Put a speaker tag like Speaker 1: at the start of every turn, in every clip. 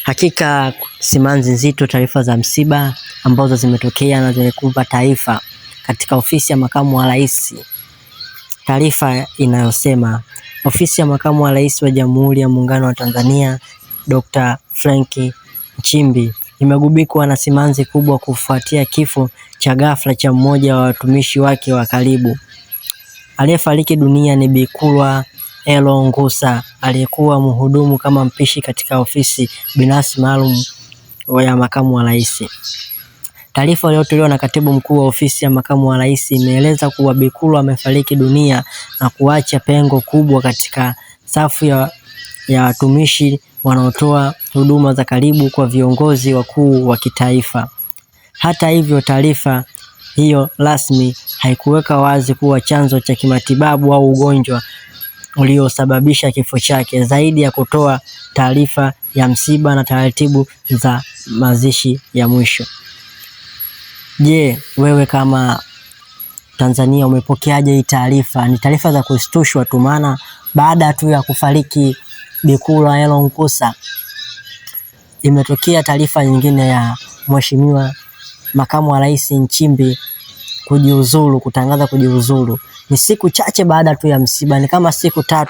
Speaker 1: Hakika simanzi nzito, taarifa za msiba ambazo zimetokea na zimekumba taifa katika ofisi ya makamu wa rais. Taarifa inayosema ofisi ya makamu wa rais wa Jamhuri ya Muungano wa Tanzania Dr. Frank Nchimbi imegubikwa na simanzi kubwa kufuatia kifo cha ghafla cha mmoja wa watumishi wake wa karibu. Aliyefariki dunia ni Bi Kulwa Elo Ngusa, aliyekuwa mhudumu kama mpishi katika ofisi binafsi maalum ya makamu wa rais. Taarifa iliyotolewa na katibu mkuu wa ofisi ya makamu wa rais imeeleza kuwa Bi Kulwa amefariki dunia na kuacha pengo kubwa katika safu ya watumishi wanaotoa huduma za karibu kwa viongozi wakuu wa kitaifa. Hata hivyo, taarifa hiyo rasmi haikuweka wazi kuwa chanzo cha kimatibabu au ugonjwa uliosababisha kifo chake, zaidi ya kutoa taarifa ya msiba na taratibu za mazishi ya mwisho. Je, wewe kama Tanzania umepokeaje hii taarifa? Ni taarifa za kushtushwa tu, maana baada tu ya kufariki Bi Kulwa Elo Ngusa imetokea taarifa nyingine ya Mheshimiwa makamu wa rais Nchimbi kujiuzulu, kutangaza kujiuzulu. Ni siku chache baada tu ya msiba, ni kama siku 3.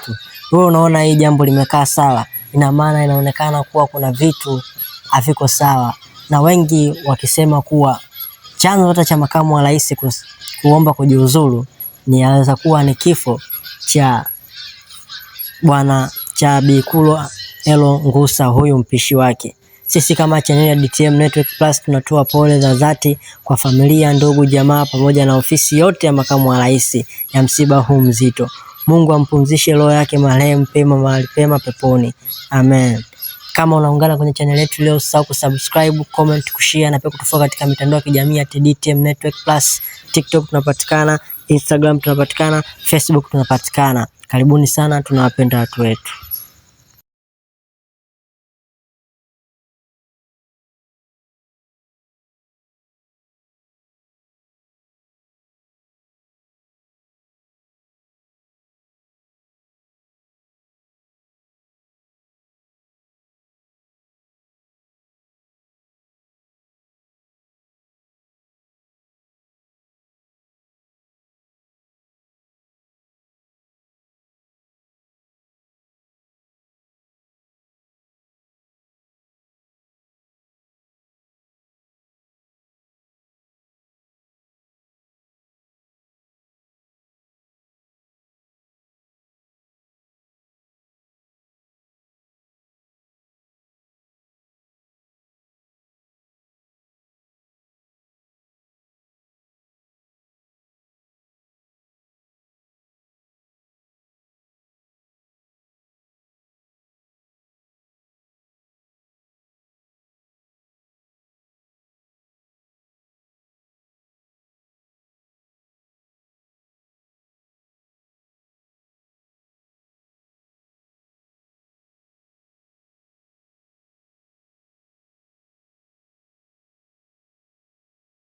Speaker 1: Wewe unaona hii jambo limekaa sawa? Ina maana inaonekana kuwa kuna vitu haviko sawa, na wengi wakisema kuwa chanzo hata cha makamu wa rais kuomba kujiuzulu ni aweza kuwa ni kifo cha Bi Kulwa Elo Ngusa, huyu mpishi wake. Sisi kama channel ya DTM Network Plus tunatoa pole za dhati kwa familia, ndugu, jamaa pamoja na ofisi yote ya makamu wa rais ya msiba huu mzito. Mungu ampumzishe roho yake marehemu pema mahali pema peponi. Amen. Kama unaungana kwenye channel yetu leo, usisahau kusubscribe, comment, kushare na pia kutufollow katika mitandao ya kijamii ya DTM Network Plus. TikTok tunapatikana, Instagram tunapatikana, Facebook tunapatikana. Karibuni sana, tunawapenda watu wetu.